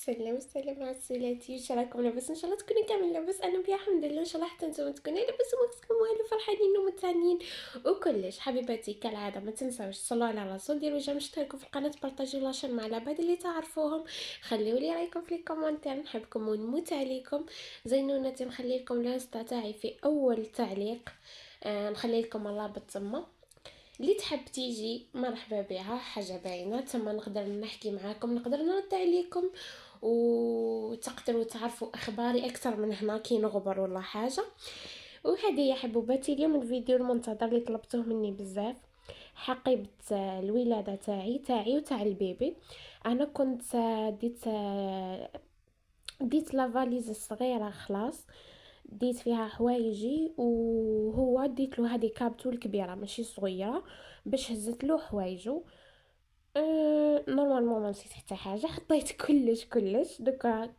السلام على السلامتي، واش راكم لاباس؟ ان شاء الله تكونوا كامل لاباس. انا بيا الحمد لله. ان شاء الله حتى نتوما تكونوا لاباس وماكسكم والو، فرحانين ومتهنين وكلش. حبيباتي كالعاده ما تنساوش تصلوا على الرسول، ديروا جيم، اشتركوا في القناه، بارطاجيو لاشين مع العباد اللي تعرفوهم، خليوا لي رايكم في الكومنتير، نحبكم ونموت عليكم. زينوناتي نخلي لكم الانستا تاعي في اول تعليق. نخلي لكم الرابط تما، اللي تحب تيجي مرحبا بها، حاجه باينه تما، نقدر نحكي معاكم، نقدر نرد عليكم وتقدروا تعرفوا اخباري اكثر من هنا كي نغبر ولا حاجه. وهذه يا حبوباتي اليوم الفيديو المنتظر اللي طلبتوه مني بزاف، حقيبه الولاده تاعي وتاع البيبي. انا كنت ديت لافاليز الصغيره خلاص، ديت فيها حوايجي، وهو ديت له هذه كابتو الكبيره ماشي صغيره باش هزت له حوايجو. نورمالمون ما نسيت حتى حاجه، حطيت كلش دوكا.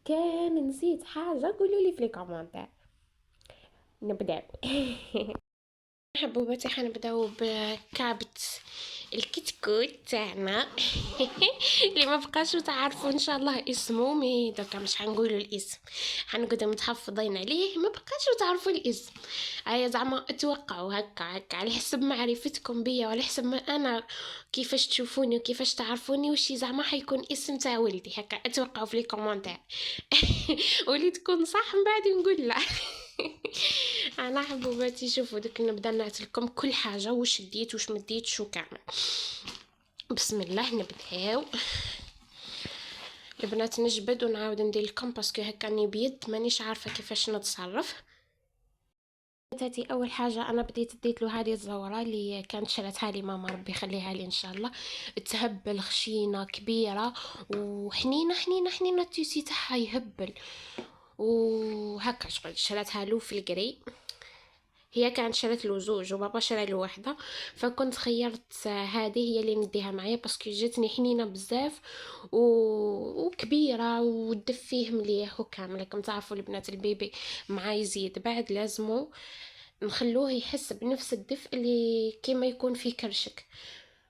كان نسيت حاجه قولوا لي في لي كومونتير. نبداو. حبوباتي حنبداو بكعبة الكتكوت تاعنا. اللي ما بقاش تعرفوا ان شاء الله اسمه، مي دوكا مش حنقولوا الاسم، حنقعدوا متحفظين عليه، ما بقاش تعرفوا الاسم. هيا زعما اتوقعوا هكا على حسب معرفتكم بيا وعلى حسب ما انا كيفاش تشوفوني وكيفاش تعرفوني وشي زعما حيكون اسم تاع ولدي، هكا اتوقعوا في لي كومونتير. ولي تكون صح من بعد نقول لا. انا حبوباتي شوفوا دوك نبدا نعطيكم كل حاجه، واش ديت واش مديت شو كامل. بسم الله نبداو. البنات نجبد ونعاود ندير لكم باسكو هكا بيد مانيش عارفه كيفاش نتصرف. تاتي اول حاجه انا بديت ديت له هذه الزوره اللي كانت شرتها لي ماما، ربي يخليها لي ان شاء الله. تهبل خشينه كبيره وحنينه حنينه حنينه، التيسي تاعها يهبل وهكا. شغل شراتها له في القري، هي كانت شرت له زوج وبابا شرى له واحده، فكنت خيرت هذه هي اللي نديها معايا باسكو جاتني حنينه بزاف وكبيره ودفيه مليح وكامل. راكم تعرفوا البنات البيبي مع يزيد بعد لازمو نخلوه يحس بنفس الدفء اللي كيما يكون في كرشك،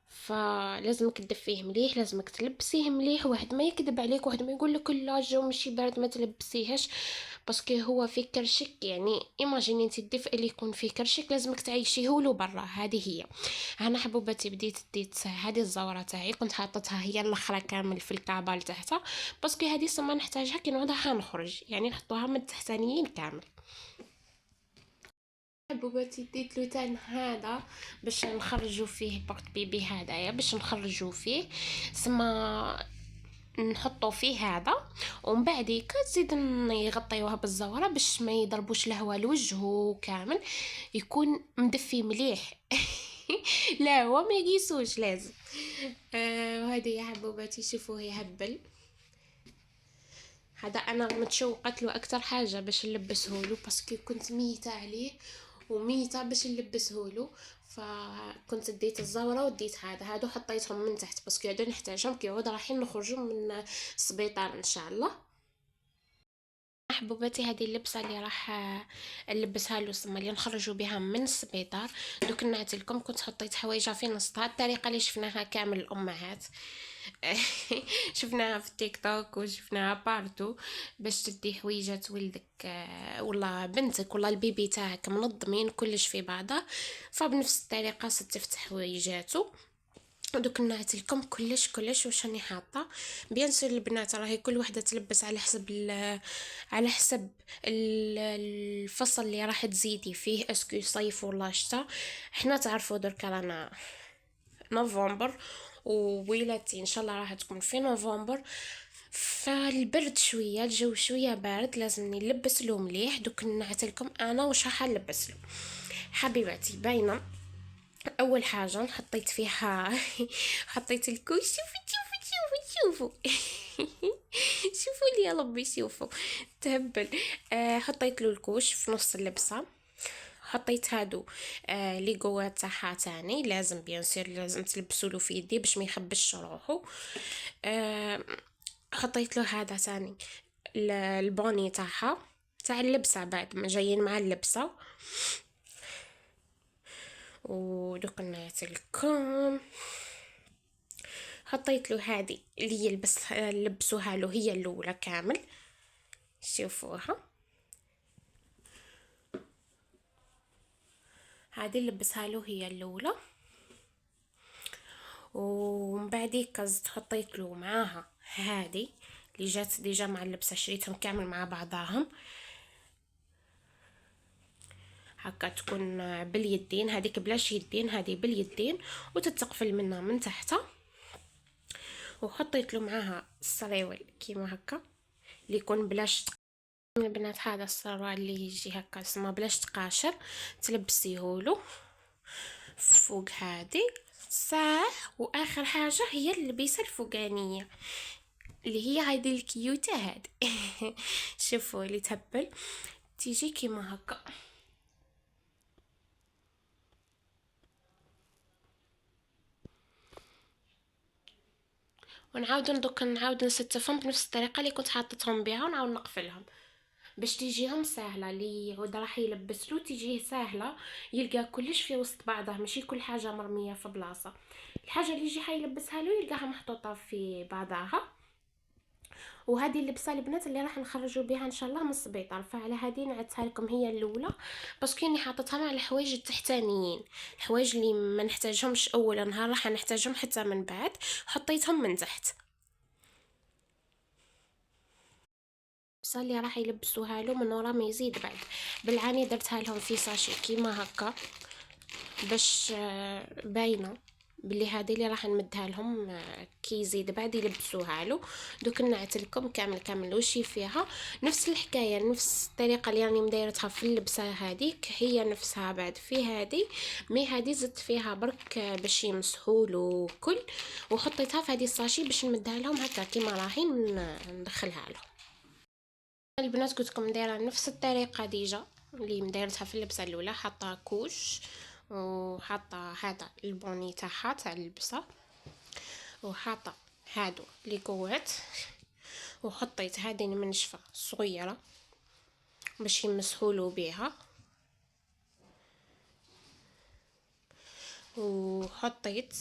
فلازمك تدفيه مليح، لازمك تلبسيه مليح. واحد ما يكذب عليك، واحد ما يقول لك لا الجو ماشي بارد ما تلبسيهش، باسكو هو في كرشك. يعني ايماجيني انت الدفء اللي يكون في كرشك لازمك تعيشيه له برا. هذه هي. انا حبوباتي بديت ديت هذه الزوره تاعي، كنت حاطتها هي الاخرى كامل في الكعبه لتحتها باسكو هذه سما نحتاجها كي نعودها حنخرج، يعني نحطوها من التحتانيين كامل. حبوباتي ديت له تان هذا باش نخرجوا فيه بورت بيبي، هدايا باش نخرجوا فيه سما نحطوا فيه هذا، ومن بعد تزيد يغطيوها بالزوره باش ما يضربوش الهواء لوجهه كامل، يكون مدفي مليح. لا هو ما يقيسوش لازم. وهذه يا حبوباتي شوفوه يهبل. هذا انا متشوقت له اكتر حاجه باش نلبسه له باسكو كنت ميته عليه وميته باش نلبسه له. فكنت ديت الزهره وديت هادو حطيتهم من تحت باسكو هادو نحتاجهم كي يعود رايحين نخرجوا من السبيطار ان شاء الله. حبوباتي هذه اللبسه اللي راح نلبسها له سما اللي نخرجوا بها من السبيطار. دوك نعتلكم كنت حطيت حوايجها في نصها، الطريقه اللي شفناها كامل الامهات. شفناها في تيك توك وشفناها بارتو، باش تدي حويجات ولدك ولا بنتك ولا البيبي تاعك منظمين كلش في بعضه، فبنفس الطريقه ستفتح حويجاته. دوك نعتلكم كلش واش راني حاطه. بيان سور البنات راهي كل وحده تلبس على حسب على حسب الفصل اللي راح تزيدي فيه، اسكو صيف ولا شتا. احنا تعرفوا درك رانا نوفمبر وويلاتي ان شاء الله راح تكون في نوفمبر، فالبرد شويه الجو شويه بارد، لازم نلبس له مليح. دوك نعتلكم انا واش راح نلبس له. حبيباتي باينه اول حاجه حطيت فيها حطيت الكوش. شوفوا. شوفوا لي يا ربي شوفوا تهبل. حطيت له الكوش في نص اللبسه. حطيت هادو لي قوات تاعها تاني، لازم بيان سير لازم تلبسوا له في يدي باش ما يخبش روحه. حطيت له هذا تاني البوني تاعها تاع اللبسه بعد ما جايين مع اللبسه. ودوك نعطيلكم حطيت له هذه اللي يلبس لبسوها له هي الاولى كامل، شوفوها هذه اللي لبسها له هي الاولى. ومن بعديك حطيت له معاها هذه اللي جات ديجا مع اللبسه، شريتهم كامل مع بعضاهم هكا، تكون باليدين، هذيك بلاش يدين، هذه باليدين وتتقفل منها من تحت. وحطيت له معاها السريول كيما هكا اللي يكون بلاش البنات، هذا السروال اللي يجي هكا اسمه بلاش تقاشر، تلبسيهولو فوق هذه صح. واخر حاجه هي اللبسه الفوقانيه اللي هي هذه الكيوته هذه شوفوا اللي تهبل تيجي كيما هكا. نعاود نستفهم بنفس الطريقه اللي كنت حاطتهم بها، ونعاود نقفلهم باش تيجيهم سهله. اللي يعود راح يلبسلو تيجيه سهله، يلقى كلش في وسط بعضه، ماشي كل حاجه مرميه في بلاصه. الحاجه اللي يجي حيلبسها له يلقاها محطوطه في بعضها. وهذه اللبسه البنات اللي راح نخرجوا بها ان شاء الله من السبيطار، فعلى هذه نعدتها لكم هي الاولى باسكو اني حاطتها مع الحوايج التحتانيين، الحوايج اللي ما نحتاجهمش اول نهار راح نحتاجهم حتى من بعد، حطيتهم من تحت. اللي راح يلبسوها له من ورا ما يزيد بعد بالعاني درتها لهم في ساشي كيما هكا باش باينه بلي هذه اللي راح نمدها لهم كي يزيد بعد يلبسوها له. دوك نعت لكم كامل وشي فيها نفس الحكايه، نفس الطريقه اللي راني مدايرتها في اللبسه هذيك هي نفسها بعد في هذه. مي هذه زدت فيها برك باش يمسحوا كل، وحطيتها في هذه الساشي باش نمدها لهم هكا كيما راهي ندخلها لهم. البنات قلت لكم دايره نفس الطريقه ديجا اللي مدايرتها في اللبسه الاولى، حاطه كوش وحاطه هذا البوني تاعها تاع اللبسه، وحاطه هادو لي كوات، وحطيت هذه المنشفه صغيره باش يمسحولو بها، وحطيت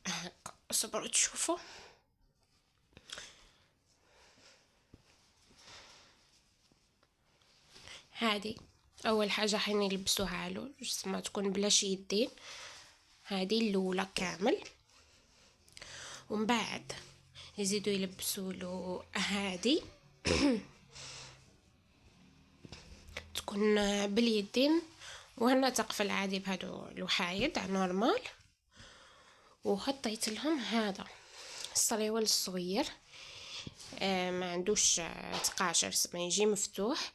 هكا صبروا تشوفوا هذه اول حاجه حين يلبسوها له ما تكون بلاش يدين، هذه الاولى كامل. ومن بعد يزيدوا يلبسوا له هذه تكون باليدين، وهنا تقفل عادي بهادو الوحايد نورمال. وحطيت لهم هذا السريول الصغير ما عندوش تقاشر سما يجي مفتوح،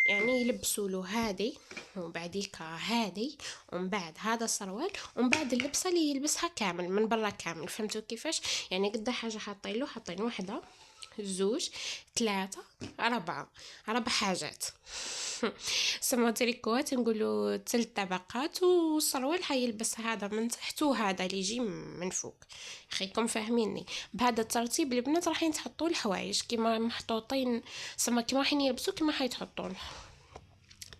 يعني يلبسوا له هذه وبعديك هذه ومن بعد هذا السروال ومن بعد اللبسه اللي يلبسها كامل من برا كامل. فهمتوا كيفاش؟ يعني قد حاجه حاطين وحده زوج ثلاثه اربع حاجات سما تريكوات نقولوا 3 طبقات، والسروال حيلبس هذا من تحت وهذا اللي يجي من فوق. خيكم فاهميني؟ بهذا الترتيب البنات راح تحطوا الحوايج كيما محطوطين سما كيما راح يلبسوا كيما حيتحطون،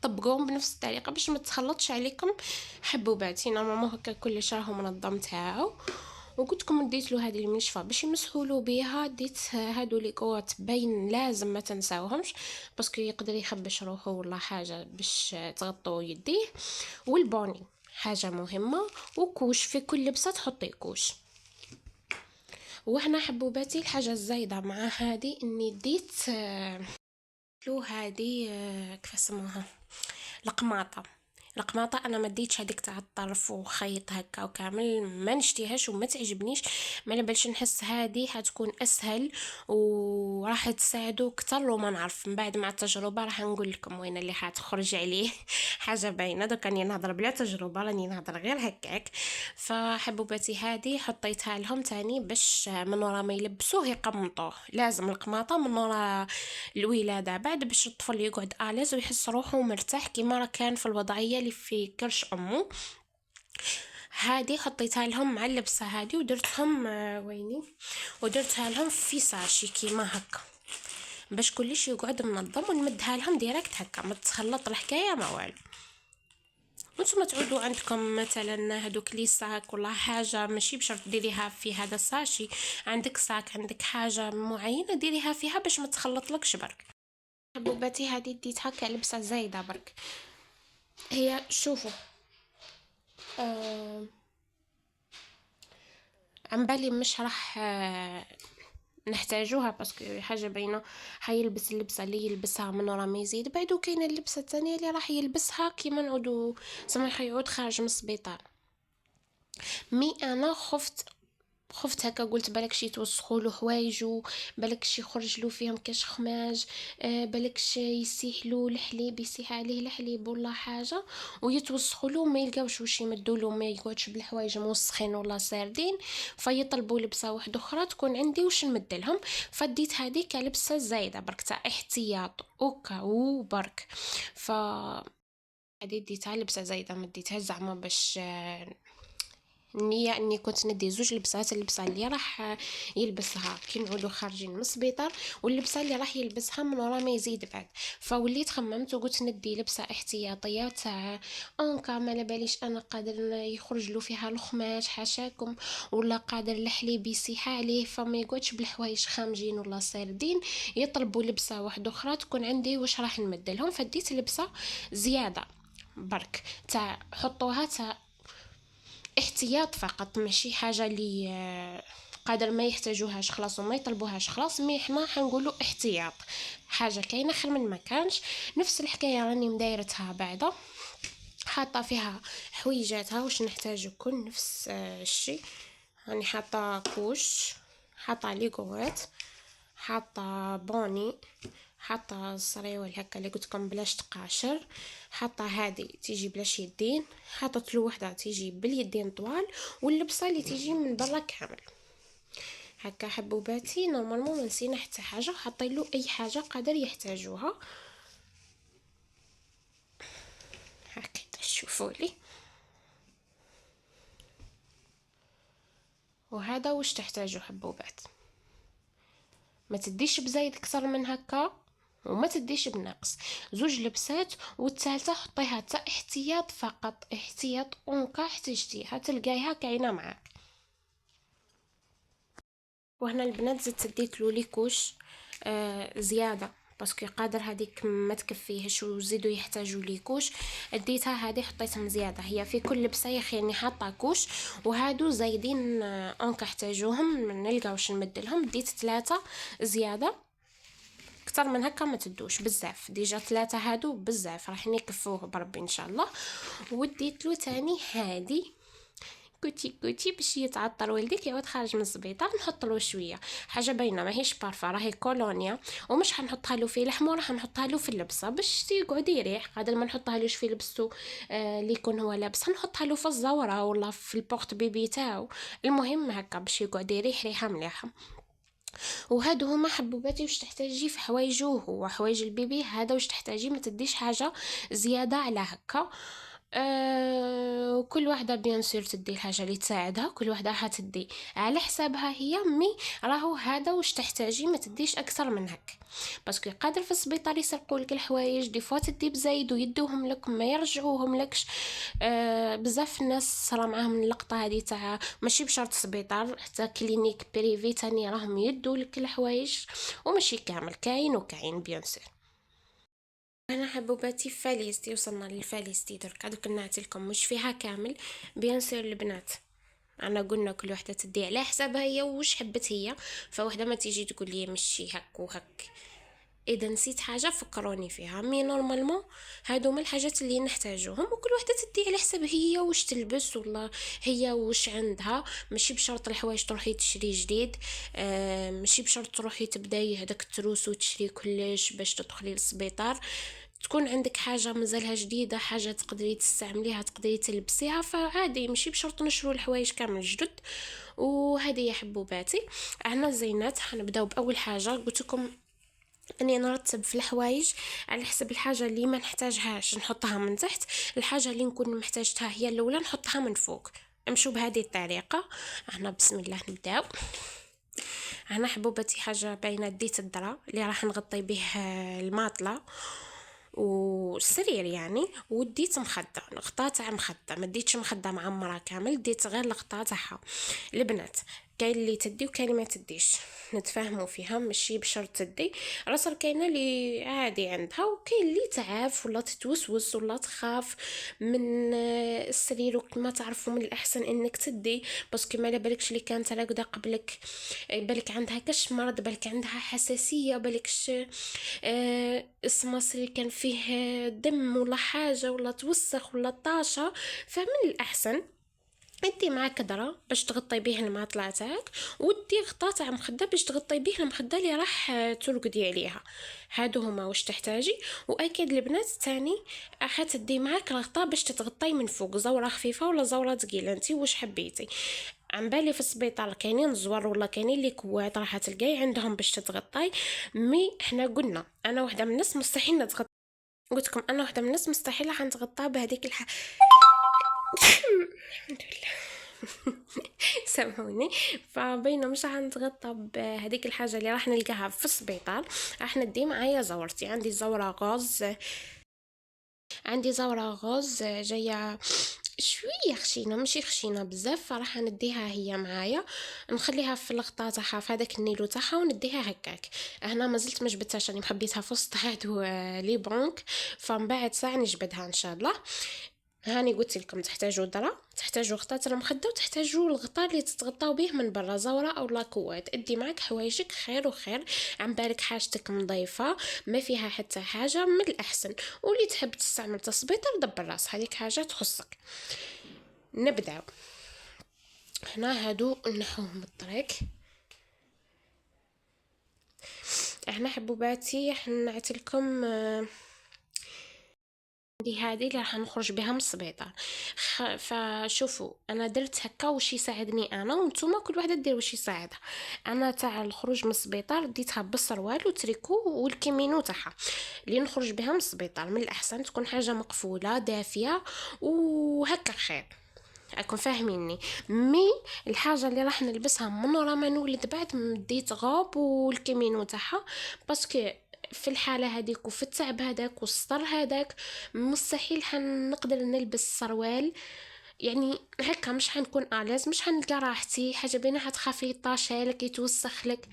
طبقوهم بنفس الطريقه باش ما تخلطش عليكم حبوباتي. نورمالمون هكا كل شهر منظم تاعو. وقلت لكم ديت له هذه المنشفه باش يمسحوا له بها، ديت هادو لي كوات باين لازم ما تنساوهمش باسكو يقدر يخبش روحه ولا حاجه باش تغطوا يديه. والبوني حاجه مهمه، وكوش في كل لبسه تحطي كوش. وهنا حبوباتي الحاجه الزايده مع هذه اني ديت له هذه كيف اسموها القماطه انا ما ديتش هذيك تاع الطرف وخيط هكا وكامل، ما نشتيهاش وما تعجبنيش، ما بالش نحس هذه حتكون اسهل وراح تساعدو اكثر. وما نعرف من بعد مع التجربه راح نقول لكم وين اللي حتخرج عليه حاجه باينه. دوك راني نهضر بلا تجربه، راني نهضر غير هكاك. فحبوباتي هذه حطيتها لهم تاني باش من ورا ما يلبسوه يقمطوه، لازم القماطه من ورا الولاده بعد باش الطفل يقعد اليز ويحس روحه مرتاح كيما راه كان في الوضعيه اللي في كرش امه. هذه حطيتها لهم مع اللبسه هذه ودرتهم ويني ودرتها لهم في ساشي كيما هكا باش كلش يقعد منظم، ونمدها لهم ديريكت هكا ما تخلط الحكايه ما والو. وانتم تعودوا عندكم مثلا هذوك لي ساك ولا حاجه ماشي بشرط ديريها في هذا الساشي، عندك ساك عندك حاجه معينه ديريها فيها باش ما تخلطلكش برك. حبوباتي هذه ديتها كلبسه زايده برك. هي شوفوا آه عن بالي مش راح نحتاجوها باسكو حاجه باينه. حيلبس اللبسه اللي يلبسها من ورا ما يزيد بعدو، كاينه اللبسه الثانيه اللي راح يلبسها كيما نعودو زعما حيعود خارج من السبيطار. مي انا خفت هكا، قلت بالك شي يتوسخوا له حوايجو، بالك شي يخرج له فيهم كاش خماج، بالك شي يسيح له الحليب، يسيح عليه الحليب ولا حاجه ويتوسخوا له ما يلقاوش واش يمدوا له، ما يقعدش بالحوايج موسخين ولا ساردين، فيطلبوا لبسه واحده اخرى تكون عندي واش نمد لهم. فديت هذيك لبسه زايده برك تاع احتياط اوكا وبرك. ف هذه ديتها لبسه زايده، مديتها زعما باش النية اني كنت ندي زوج لبسات، اللبسه اللي راح يلبسها كي نعودو خارجين من السبيطار، واللبسه اللي راح يلبسها من ورا ما يزيد بعد. فوليت خممت وقلت ندي لبسه احتياطيه تاع اونكا ما باليش انا قادر يخرج له فيها الخماش حاشاكم، ولا قادر الحليب يسيح عليه فما يقعدش بالحوايج خامجين ولا ساردين، يطلبوا لبسه واحده اخرى تكون عندي واش راح نمد لهم. فديت لبسه زياده برك تاع حطوها تاع احتياط فقط، ماشي حاجه اللي قادر ما يحتاجوهاش خلاص وما يطلبوهاش خلاص، مي حنا حنقولوا احتياط، حاجه كاينه خير من ما كانش. نفس الحكايه راني مدايرتها بعدا، حاطه فيها حويجاتها واش نحتاجو كل نفس الشيء. راني حاطه كوش، حاطه لي قوات، حاطه بوني، حاطه صريول هكا اللي قلتلكم بلاش تقاشر، حاطه هادي تيجي بلاش يدين، حاطه له وحده تيجي باليدين طوال، واللبسه اللي تيجي من برا كامل هكا. حبوباتي نورمالمون ما نسينا حتى حاجه، حاطين له اي حاجه قادر يحتاجوها هكا تشوفوا لي. وهذا واش تحتاجوا حبوبات، ما تديش بزايد اكثر من هكا وما تديش بنقص، زوج لبسات، والثالثه حطيها تا احتياط فقط، احتياط اونكا احتجتيها تلقايها كاينه معاك. وهنا البنات زدت ديت له ليكوش زياده باسكو قادر هذيك ما تكفيهش وزيدوا يحتاجوا ليكوش، اديتها هذه حطيتهم زياده. هي في كل لبسه يا اخي اني حاطه كوش، وهادو زايدين اونكا احتاجوهم نلقى واش نمدلهم، ديت 3 زياده، اكثر من هكا ما تدوش بزاف، ديجا 3 هادو بزاف راح يكفوه بربي ان شاء الله. وديت له تاني هادي كوتي باش يتعطر ولدك يعود خارج من السبيطار، نحط له شويه حاجه باينه ماهيش بارفا راهي كولونيا، ومش حنحطها له في لحمه، راح نحطها له في اللبسه باش يقعد يريح، قادر ما نحطها لهش في لبسته اللي يكون هو لابس، نحطها له في الزوره ولا في البورت بيبي تاعو، المهم هكا باش يقعد يريح ريحه مليحه. وهادو هما حبوباتي واش تحتاجي في حوايجو هو حوايج البيبي، هذا واش تحتاجي، ما تديش حاجه زياده على هكا. وكل واحدة بيان سور تدي الحاجة اللي تساعدها، كل واحدة حتدي على حسابها هي، مي راهو هذا واش تحتاجي ما تديش اكثر من هك، باسكو قادر في السبيطار يسرقوا لك الحوايج دي فوا تدي بزايد ويدوهم لك ما يرجعوهم لكش. بزاف الناس صرا معاهم اللقطه هذه تاع ماشي بشرط سبيطار، حتى كلينيك بريفي تاني راهم يدوا لك الحوايج، وماشي كامل كاين وكاين بيان سور. انا حبوباتي فاليستي، وصلنا للفاليستي دركا دوك نعطيلكم مش فيها كامل بيان سور البنات، انا قلنا كل وحده تدي على حسابها هي وش حبت هي، فوحده ما تيجي تقول لي مشي هك وهك، اذا نسيت حاجه فكروني فيها، مي نورمالمون هادو هما الحاجات اللي نحتاجوهم، وكل وحده تدي على حساب هي واش تلبس ولا هي واش عندها، ماشي بشرط الحوايج تروحي تشري جديد، ماشي بشرط تروحي تبداي هداك التروس وتشري كلش باش تدخلي للسبيطار، تكون عندك حاجة مازالها جديدة، حاجة تقدري تستعمليها تقدري تلبسيها، فعادي ماشي بشرط نشرو الحوايج كامل جدد. وهذه يا حبوباتي احنا زينات حنبداو باول حاجة، قلتلكم اني نرتب في الحوايج على حسب الحاجه اللي ما نحتاجهاش نحطها من تحت، الحاجه اللي نكون محتاجتها هي الاولى نحطها من فوق، امشوا بهذه الطريقه. احنا بسم الله نبداو. انا حبوبتي حاجه باينه ديت الدرا اللي راح نغطي به الماطله، والسرير يعني، وديت مخده، غطاء تاع مخده، ما ديتش مخده معمره كامل، ديت غير الغطاء تاعها. البنات كاين اللي تدي وكاين اللي ما تديش، نتفاهموا فيها، ماشي بشرط تدي. راسل كاينه اللي عادي عندها، وكاين اللي تعاف ولا تتوسوس ولا تخاف من السرير، وكما تعرفوا من الاحسن انك تدي، باسكو ما على بالكش اللي كانت راقده قبلك، بالك عندها كاش مرض، بالك عندها حساسيه، بالكش السماسري كان فيه دم ولا حاجه ولا توسخ ولا طاشه. فمن الاحسن انتي مع كدرة باش تغطي بيه الماطلة تاعك، ودي غطاء تاع مخدة باش تغطي بيه المخدة اللي راح ترقدي عليها. هادو هما واش تحتاجي. واكيد البنات تاني حتدي معاك الغطاء باش تتغطي من فوق، زورة خفيفة ولا زورة ثقيلة، انتي واش حبيتي. عن بالي في السبيطار كاينين زوار ولا كاينين اللي كوات راح تلقاي عندهم باش تتغطي. مي احنا قلنا انا واحده من الناس مستحيل نتغطى، قلت لكم انا واحده من الناس مستحيل حنتغطى بهذيك الحمد لله. سامحوني. فبينا مش حنتغطى بهذيك الحاجه اللي راح نلقاها في السبيطار، راح ندي معايا زورتي. عندي زوره غوز، عندي زوره غوز جايه شويه خشينه، ماشي خشينه بزاف، فراح نديها هي معايا، نخليها في الغطاء تاعها في هذاك النيلو تاعها ونديها هكاك. هنا ما زلت ما جبتهاش، راني مخبيتها في وسط هادو لي بونك، فمن بعد ساعه نجبدها ان شاء الله. هاني قلت لكم تحتاجوا درا، تحتاجوا غطاء المخده، وتحتاجوا الغطاء اللي تتغطاو به من برا، زوره او لاكوات. ادي معك حوايجك خير وخير، عن بالك حاجتك نظيفه ما فيها حتى حاجه، من الاحسن. واللي تحب تستعمل تثبيطر دبر راس، هذيك حاجه تخصك. نبداو. هنا هادو نحوهم بالطريق. احنا حبوباتي حنعتلكم دي هذه اللي راح نخرج بها من السبيطار. فشوفوا انا درت هكا وش يساعدني انا، وانتم كل واحده دير وش يساعدها. انا تاع الخروج من السبيطار ديتها بالسروال وتريكو والكيمينو تاعها اللي نخرج بها من السبيطار. من الاحسن تكون حاجه مقفوله دافيه وهكا خير، راكم فاهميني. مي الحاجه اللي راح نلبسها من ورا ما نولد بعد مديت غوب والكيمينو تاعها، باسكو في الحالة هذيك وفي التعب هذاك والسطر هذاك مستحيل حنقدر نلبس سروال، يعني هكا مش حنكون آلاز، مش حنلقى راحتي. حاجة بينا حتخافي يطاشالك يتوسخلك،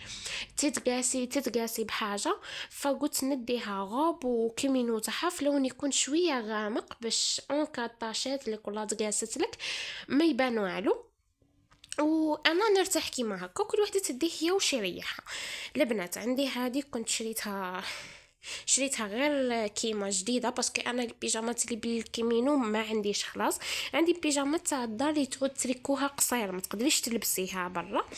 تتقاسي بحاجة. فقلت نديها غوب وكيمينو تاعها في لون يكون شوية غامق، باش اونكا طاشات لك ولا تقاست لك ما يبانوا علو، وانا نرتاح كيما هكا. كل وحده تديه هي وش يريحها. البنات عندي هذه كنت شريتها غير كيما جديده، باسكو انا البيجامات اللي بالكيمينو ما عنديش خلاص. عندي بيجامات تاع الدار اللي تعود تريكوها قصير ما تقدريش تلبسيها برا.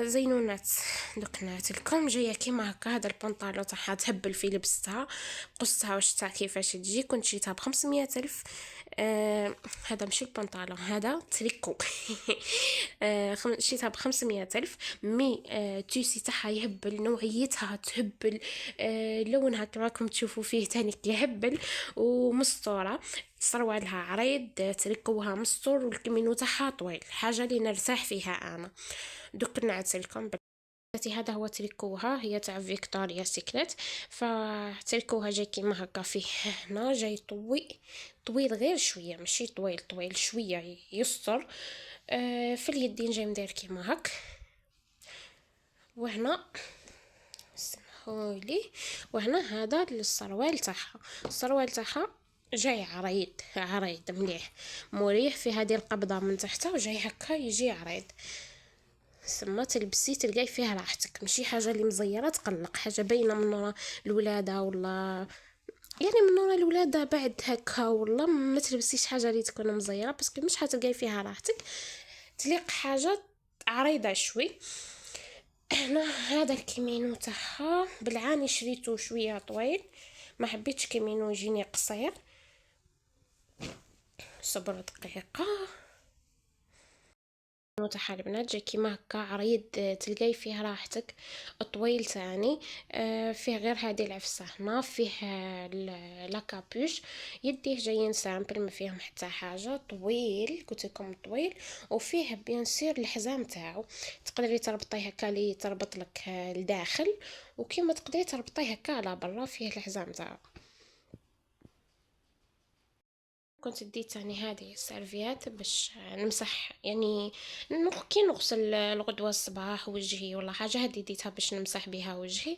زينونات دوك نعتلكم جايه كيما هكا. هذا البنطالون تاعها تهبل في لبستها، قصتها واش تاع كيفاش تجي. كنت شريتها ب500 ألف. هذا ماشي البنطالون، هذا تريكو. شريتها ب500 ألف. مي تيسي تاعها يهبل، نوعيتها تهبل، لونها كراكم تشوفوا فيه تاني يهبل، ومسطورة. سروالها عريض، تريكوها مستور، والكمينو تاعها طويل، حاجة اللي نرتاح فيها انا. دوك نعتلكم هذا هو تريكوها، هي تاع فيكتوريا سيكريت. فتريكوها جاي كيما هكا، فيه هنا جاي طويل غير شويه، ماشي طويل شويه يستر. في اليدين جاي مدير كيما هك. وهنا سمحولي، وهنا هذا السروال تاعها. السروال تاعها جاي عريض مليح مريح، في هذه القبضه من تحت وجاي هكا يجي عريض. سما تلبسي تلقاي فيها راحتك، ماشي حاجه اللي مزيره تقلق، حاجه باينه من ورا الولاده ولا يعني من ورا الولاده بعد هكا، والله ما تلبسيش حاجه اللي تكون مزيره، باسكو مش حتلقاي فيها راحتك. تليق حاجه عريضه شوي. هنا هذا الكيمينو تاعها بالعاني شريته شويه طويل، ما حبيتش كيمينو يجيني قصير. صبر دقيقه. تاعها البنات جاي كيما هكا عريض، تلقاي فيه راحتك، طويل تاني. فيه غير هذه العفسه هنا، فيه لاكابوش. يديه جايين سامبل ما فيهم حتى حاجه، طويل قلت لكم طويل. وفيه بيان سير الحزام تاعو، تقدري تربطيه هكا لي تربط لك لداخل، وكيما تقدري تربطيه هكا على برا، فيه الحزام تاعو. كنت ديت يعني هذه السيرفيات باش نمسح يعني كي نغسل الغدوة الصباح وجهي ولا حاجة، هذه ديتها باش نمسح بها وجهي،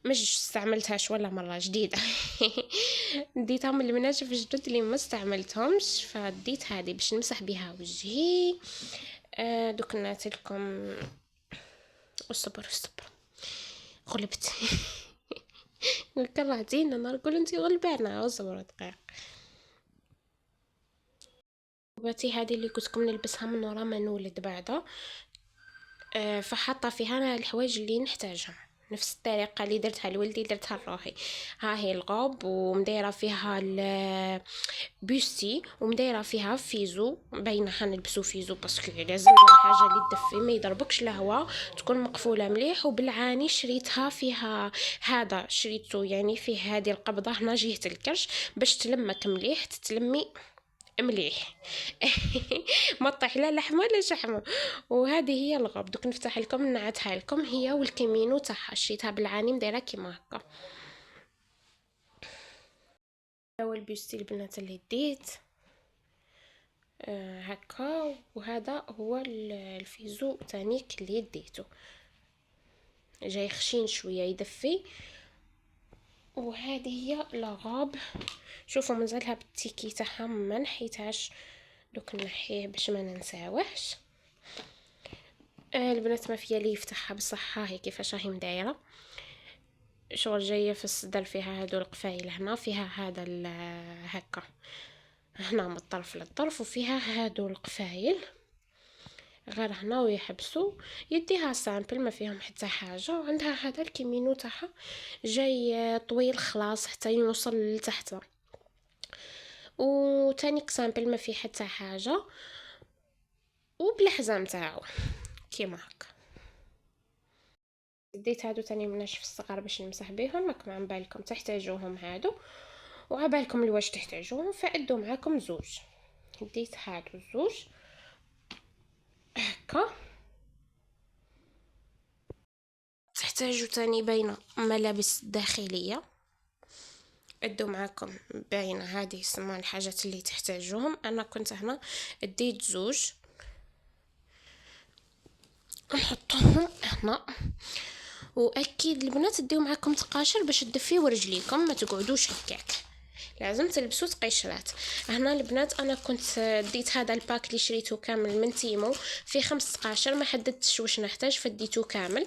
مش استعملتهاش ولا مرة جديدة. ديتها من المناشف الجدد اللي ما استعملتهمش، فديت هذه باش نمسح بها وجهي. دوك ناتلكم. اصبر غلبت. كرهتيني انا نقول انتي غلبانة. اصبر دقيقة. باتي هذه اللي كنت نلبسها من ورا ما نولد بعدا. فحاطه فيها الحوايج اللي نحتاجها نفس الطريقه اللي درتها لولدي درتها لروحي. ها هي الغوب، ومدايره فيها البوستي، ومدايره فيها فيزو. باينه حنلبسو فيزو باسكو لازم الحاجه اللي تدفي ما يضربكش الهواء، تكون مقفوله مليح. وبالعاني شريتها فيها هذا، شريته يعني فيه هذه القبضه هنا جهه الكرش باش تلمك مليح، تتلمي مليح. ما طيح لا لحمه لا شحمه. وهذه هي الغرب. دوك نفتح لكم نعتها لكم هي والكمينو تاعها، شريتها بالعاني مدايره كيما هكا. هو البيستي البنات اللي ديت هكا. وهذا هو الفيزو تانيك اللي ديته، جاي خشين شويه يدفي. وهذه هي لاغاب. شوفوا مازالها بالتيكي تاعها ما نحيتهاش، دوك نحيه باش ما ننساوهش. البنات ما فيا لي يفتحها بصح هاي كيفاش راهي مدايره. شغل جايه في الصدر فيها هادو القفايل، هنا فيها هذا هكا هنا من الطرف للطرف، وفيها هادو القفايل غير هنا ويحبسوا. يديها سامبل ما فيهم حتى حاجه. وعندها هذا الكيمينو تاعها جاي طويل خلاص حتى يوصل لتحت، وتاني سامبل ما فيه حتى حاجه، وبالحزام تاعو كيما هكا. ديت هادو تاني مناشف الصغار باش نمسح بيهم، راكم عن بالكم تحتاجوهم هادو، وعبالكم الواش تحتاجوهم، فعدوا معاكم زوج. ديت هادو زوج هكا. تحتاجوا تاني باينه ملابس داخليه، عدوا معاكم باينه هذه سما الحاجات اللي تحتاجوهم. انا كنت هنا ديت زوج نحطهم هنا. واكيد البنات ديو معاكم تقاشر باش تدفيو رجليكم، ما تقعدوش هكاك، لازم تلبسوا تقيشرات. هنا البنات انا كنت ديت هذا الباك اللي شريته كامل من تيمو، فيه 5 تقاشر، ما حددتش واش نحتاج فديته كامل.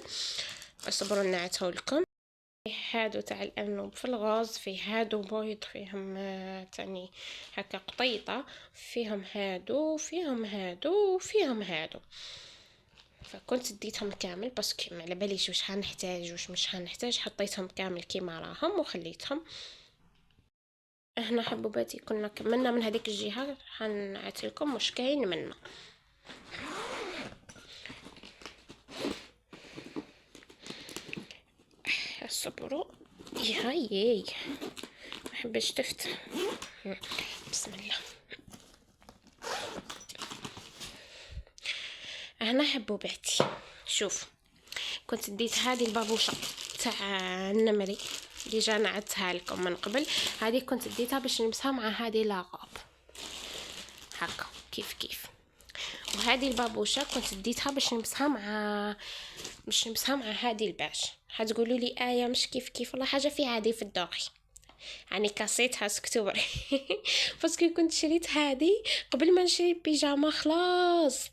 اصبروا نعته لكم. هادو تاع الارنب في الغاز، فيه هادو بيض فيهم تاني هكا قطيطه، فيهم هادو فيهم هادو وفيهم هادو. فكنت ديتهم كامل باسكو ما على باليش واش حنحتاج واش مش حنحتاج، حطيتهم كامل كيما راهم وخليتهم. هنا حبوباتي كنا كملنا من هذيك الجهه، حنعتلكم واش كاين منا. صبروا هاي ما حبش تفتح. بسم الله. هنا حبوباتي شوف، كنت ديت هذه البابوشه تاع النمري اللي جا نعتها لكم من قبل. هذه كنت ديتها باش نلبسها مع هذه لاغوب هكا كيف. وهذه البابوشه كنت ديتها باش نلبسها مع هذه الباش. حتقولوا لي ايه مش كيف ولا حاجه في هذه في الدوغي، يعني كاسيتها سكتوبر. باسكو كنت شريت هذه قبل ما نشري بيجاما خلاص،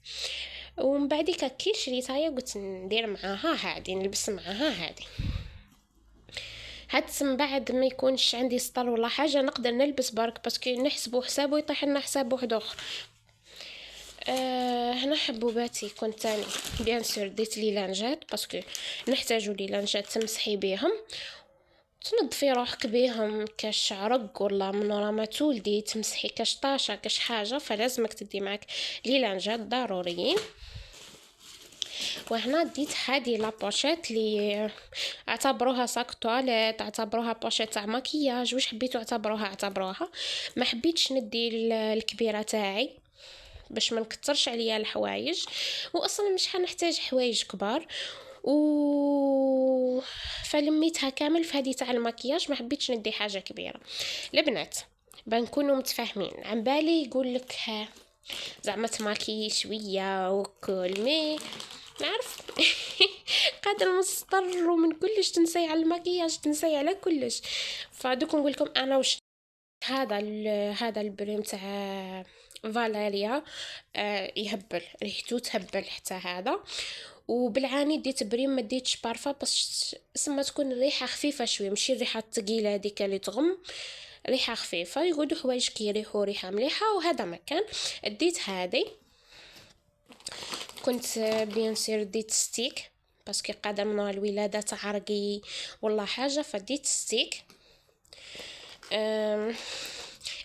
ومن بعد كي شريتها قلت ندير معاها هذه، نلبس معاها هذه حتى من بعد ما يكونش عندي سطر ولا حاجه نقدر نلبس برك، باسكو نحسبوا حسابه يطيح لنا حساب واحد اخر. هنا حبوباتي كنت تاني بيان سور ديت لي لانجات باسكو نحتاجو لي لانجات تمسحي بيهم، تنظفي روحك بيهم كاش عرق ولا من ورا ما تولدي تمسحي كاش طاشة كاش حاجه، فلازمك تدي معك لي لانجات ضروريين. وهنا ديت هذه لابوشيت اللي اعتبروها ساك تواليت، اعتبروها بوشيت تاع مكياج، واش حبيتو اعتبروها. ما حبيتش ندي الكبيره تاعي باش ما نكترش عليا الحوايج، واصلا مش حنحتاج حوايج كبار. و فلميتها كامل في هذه تاع المكياج، ما حبيتش ندي حاجه كبيره. البنات بنكونوا متفاهمين، عن بالي يقول لك زعما تماكي شويه وكل مي نعرف قادر نضطر ومن كلش تنسي على المكياج، تنسي على كلش. فدوك نقول لكم انا وش هذا البريم تاع فاليريا يهبل ريحته، تهبل حتى هذا. وبالعاني ديت بريم، ما ديتش بارفا باش سما تكون الريحه خفيفه شويه، ماشي الريحه الثقيله هذيك اللي تغم، ريحه خفيفه يقعدوا حوايج كيريحوا ريحه مليحه. وهذا مكان ديت هذه، كنت بيان سير ديت ستيك باسكو قادر من الولاده تعرقي والله حاجه، فديت ستيك.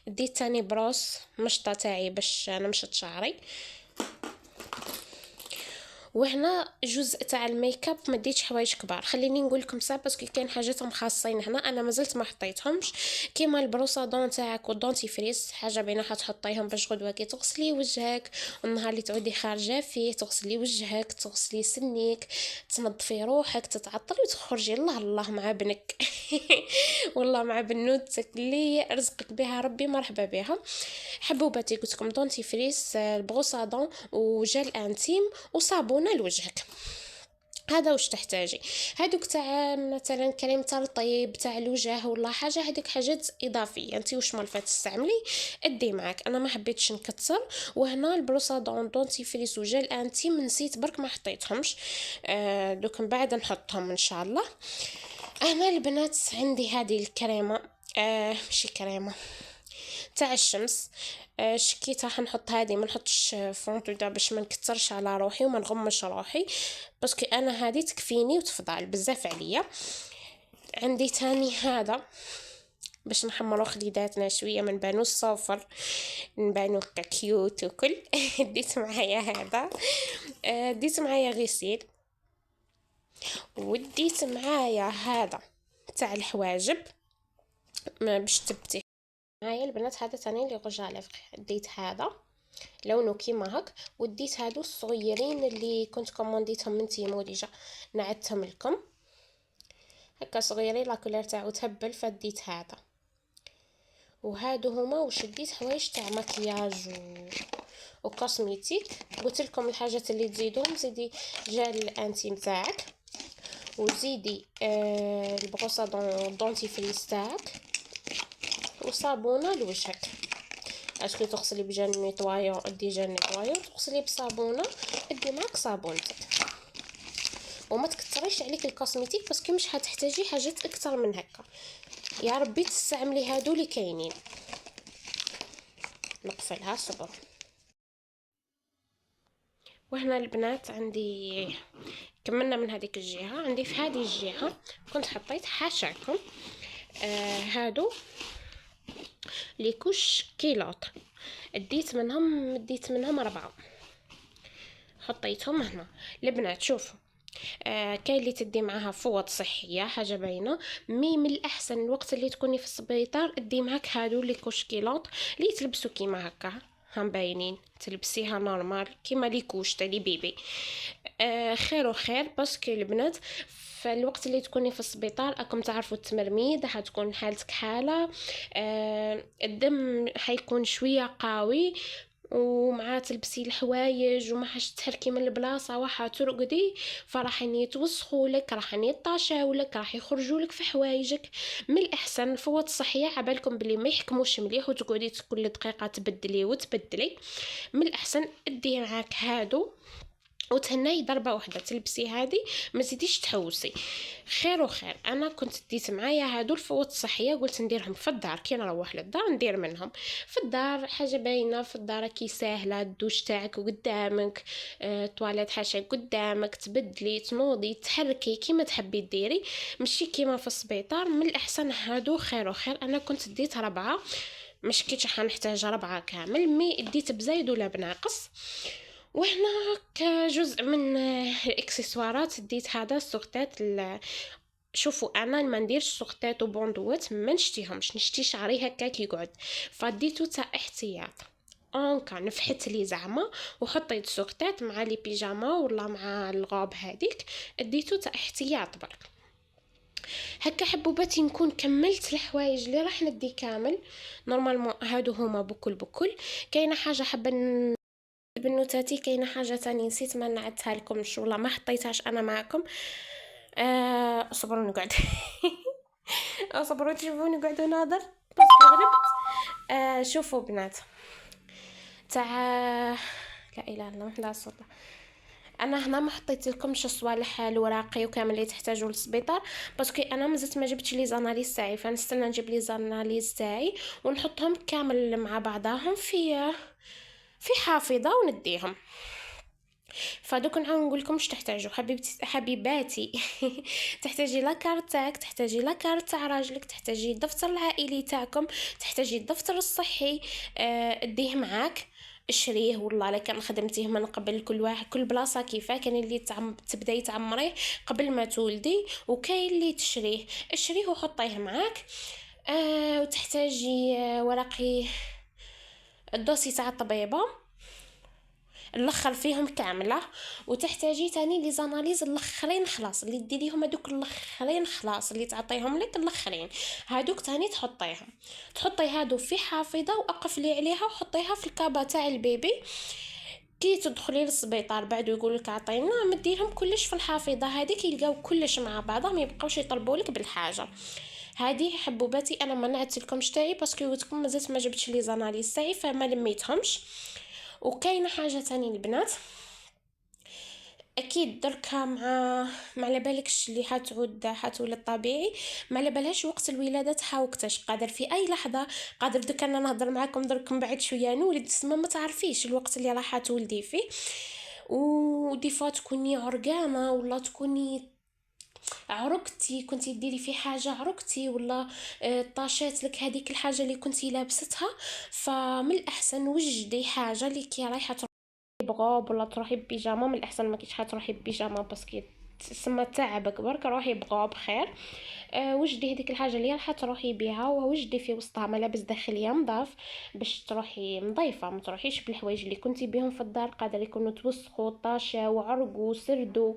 ديت تاني بروس مشطه تاعي باش انا مشط شعري. وهنا جزء تاع الميك اب ما ديتش حوايج كبار، خليني نقول لكم صح باسكو كاين حاجاتهم خاصين هنا انا مازلت ما حطيتهمش، كيما البروسادون تاعك والدونتي فريس، حاجه بينا حتحطيهم باش غدوه كي تغسلي وجهك والنهار اللي تعودي خارجه فيه تغسلي وجهك، تغسلي سنيك، تنظفي روحك، تتعطري وتخرجي الله الله مع بنك والله مع بنوتك اللي رزقك بها ربي مرحبا بها. حبوباتي قلت لكم دونتي فريس، البروسادون وجل انتيم وصابونه لوجهك، هذا واش تحتاجي. هادوك تاع مثلا كريم ترطيب تاع الوجه ولا حاجه، هذيك حاجات اضافيه انت واش مالفه تستعملي ادي معك، انا ما حبيتش نكثر. وهنا البروسادون دونتي فريس وجل انتيم نسيت برك ما حطيتهمش، دوك من بعد نحطهم ان شاء الله. انا البنات عندي هذه الكريمه، ماشي كريمه تاع الشمس، شكيت راح نحط هذه، ما نحطش فونتو باش ما نكثرش على روحي وما نغمش روحي باسكو انا هذه تكفيني وتفضل بزاف عليا. عندي تاني هذا باش نحمروا خديداتنا شويه، من بانو الصفر نبانو كيوت وكل ديت معايا هذا، ديت معايا غسيل، وديت معايا هذا تاع الحواجب باش تبتي معايا البنات. هذا تاني اللي رجع ديت هذا لونه كيما هك، وديت هادو الصغيرين اللي كنت كومونديتهم من تيمو ديجا، نعدتهم لكم هكا صغيرين، لا كولير تاعو تهبل فديت هذا. وهادو هما وش ديت حوايج تاع مكياج وكوسميتيك. قلت لكم الحاجات اللي تزيدوهم، زيدي جل الانتيم تاعك، وزيدي البروسه دونتي فريس تاعك، وصابونه لوجهك. اسكو تغسلي بجل نيطوايون ادي جل نيطوايون، تغسلي بصابونه ادي معك صابونتك، وما تكثريش عليك الكوسميتيك باسكو مش هتحتاجي حاجات اكثر من هكا. يا ربي تستعملي هادو اللي كاينين. نقفلها صبر. وهنا البنات عندي كملنا من هذيك الجهه، عندي في هذه الجهه كنت حطيت حاشاكم هادو لي كوش كيلوط، ديت منهم 4 حطيتهم هنا. البنات شوفوا، كاين اللي تدي معاها فوط صحيه حاجه باينه، من الاحسن الوقت اللي تكوني في السبيطار ادي معاك هادو لي كوش كيلوط اللي تلبسوا كيما هكا، هم باينين تلبسيها نورمال كيما لي كوش تاع لي بيبي. خير وخير باسكو البنات في الوقت اللي تكوني في السبيطار راكم تعرفوا التمرميد حتكون حالتك حاله، الدم حيكون شويه قوي، ومع تلبسي الحوايج وما حاش تحركي من البلاصه وحا ترقدي، فراح يتوسخوا لك، راح يطاشاو لك، راح يخرجوا لك في حوايجك. من الاحسن الفوط الصحيه عبالكم بلي ما يحكموش مليح وتقعدي كل دقيقه تبدلي وتبدلي، من الاحسن ادي معاك هادو وتهناي ضربه واحده تلبسي هذه، ما تزيديش تحوسي. خير وخير. انا كنت ديت معايا هادو الفوط الصحيه، قلت نديرهم في الدار كي نروح للدار ندير منهم في الدار، حاجه باينه في الدار كي ساهله، الدوش تاعك قدامك، طواليت حاشاك قدامك، تبدلي تنوضي تحركي كيما تحبي ديري، ماشي كيما في السبيطار. من الاحسن هادو خير وخير. انا كنت ديت 4، مش كيتش حنحتاج 4 كامل، مي ديت بزايد ولا بناقص. وهنا كجزء من الاكسسوارات ديت هذا السورتات شوفوا انا ما نديرش سورتات وبوندوات، ما نشتيهمش، نشتي شعري هكاك يقعد، فديتو تاع احتياط اونكا نفحت لي زعما وحطيت سورتات مع لي بيجاما ولا مع الغوب هذيك، اديتو تاع احتياط برك. هكا حبوباتي نكون كملت الحوايج اللي راح ندي كامل. نورمالمون هادو هما بكل. كاينه حاجه حابه بنوتاتي، كاينه حاجه تاني نسيت ما نعدتها لكمش ولا ما حطيتهاش انا معكم. صبروا نقعد. صبروا تشوفوني قاعده ناظر بس غلبت. شوفوا بنات تاع لا اله الا الله محمد رسول الله. انا هنا ما حطيت لكمش الصوالح الوراقي وكامل اللي تحتاجوا للسبيطار، باسكو انا مازلت ما جبتش لي زاناليز تاعي، فنستنى نجيب لي زاناليز تاعي ونحطهم كامل مع بعضهم في حافظه ونديهم. فدوك نعاود نقول لكم اش تحتاجوا حبيبتي حبيباتي. تحتاجي لاكارت تاعك، تحتاجي لاكارت تاع راجلك، تحتاجي الدفتر العائلي تاعكم، تحتاجي الدفتر الصحي. اديه معاك، اشريه والله لا كان خدمتيه من قبل. كل واحد كل بلاصه كيفاه، كاين اللي تبداي تعمريه قبل ما تولدي، وكاين اللي تشريه. اشريه وحطيه معاك. وتحتاجي ورقي الدوسي تاع الطبيبه نلخر فيهم كامله. وتحتاجي تاني لي زاناليز الاخرين خلاص اللي ديريهم، هذوك الاخرين خلاص اللي تعطيهم لك الاخرين، هذوك تاني تحطي هادو في حافظه واقفلي عليها وحطيها في الكابا تاع البيبي. كي تدخلي للسبيطار بعد يقول لك عطينا، مديهم كلش في الحافظه هذيك، يلقاو كلش مع بعضهم، ما يبقاوش يطلبوا لك بالحاجه هذه. حبوباتي انا ما نعدت لكمش تاعي باسكو قلتلكم مازلت ما جبتش لي زاناليز تاعي فما لميتهمش. وكاينه حاجه تاني البنات، اكيد دركا مع على بالكش اللي حتولد طبيعي، ما على بالهاش وقت الولاده تاعها وقتاش، قادر في اي لحظه، قادر دوك انا نهضر معاكم درك من بعد شويه نولد، تسمى ما تعرفيش الوقت اللي راح تولدي فيه. ودي فوا تكوني عرقانه ولا تكوني عرقتي، كنتي ديري في حاجه عرقتي ولا طاشات لك هذيك الحاجه اللي كنتي لابستها، فمن الاحسن وجدي حاجه اللي كي رايحه بغوب ولا تروحي ببيجاما، من الاحسن ما كيش تروحي ببيجاما باسكو تسمى تعبك برك، روحي بغوب خير. وجدي هذيك الحاجه اللي راح تروحي بها، ووجدي في وسطها ملابس داخليه نظاف باش تروحي نظيفه، ما تروحيش بالحوايج اللي كنتي بهم في الدار، قادر يكونوا توسخوا طاشا وعرقوا وسردوا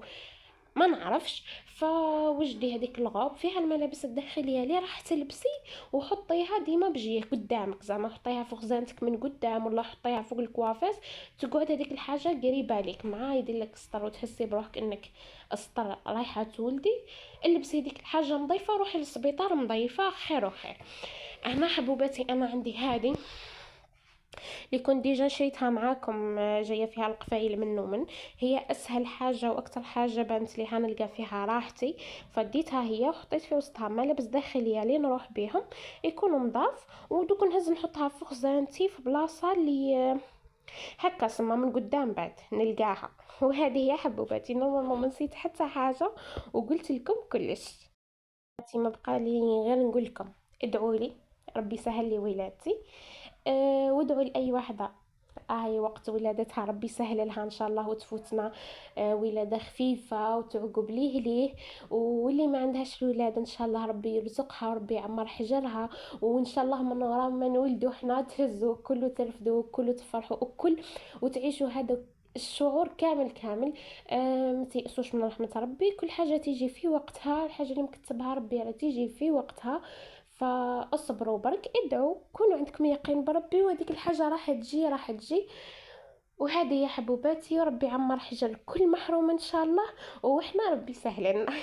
ما نعرفش. فوجدي هذيك الغوب فيها الملابس الداخليه اللي راح تلبسي، وحطيها ديما بجيه قدامك، زعما حطيها فوق خزانتك من قدام ولا حطيها فوق الكوافيس، تقعد هذيك الحاجه قريبه ليك مع يدير لك سطر وتحسي بروحك انك سطر رايحه تولدي. البسي هذيك الحاجه نظيفه وروحي للسبيطار نظيفه خير وخير. انا حبوباتي انا عندي هذه اللي كنت ديجا شريتها معاكم، جايه فيها القفايل من هي اسهل حاجه واكثر حاجه بانت لي هنلقى فيها راحتي، فديتها هي وحطيت في وسطها ملابس داخليه لي نروح بيهم يكونوا نضاف، ودوك نهز نحطها في خزانتي في بلاصه اللي هكا سما من قدام بعد نلقاها. وهذه هي حبوباتي، نورمالمون ما نسيت حتى حاجه وقلت لكم كلش. ما بقى لي غير نقول لكم ادعوا لي ربي سهل لي ولادتي. وادعوا لاي واحده هاي وقت ولادتها ربي سهل لها ان شاء الله وتفوتنا ولاده خفيفه وتعقب ليه. واللي ما عندهاش الولاده ان شاء الله ربي يرزقها وربي يعمر حجرها، وان شاء الله من وراء ما نولدوا حنا تهزوا كله ترفدوا كله تفرحوا وكل وتعيشوا هذا الشعور كامل. ما تيأسوش من رحمة ربي، كل حاجة تيجي في وقتها، الحاجة اللي مكتبها ربي راه تيجي في وقتها. فاصبروا برك، ادعوا، كونوا عندكم يقين بربي، وهذيك الحاجة راح تجي. وهذه يا حبوباتي، وربي يعمر حجر كل محروم ان شاء الله، وإحنا ربي سهلنا.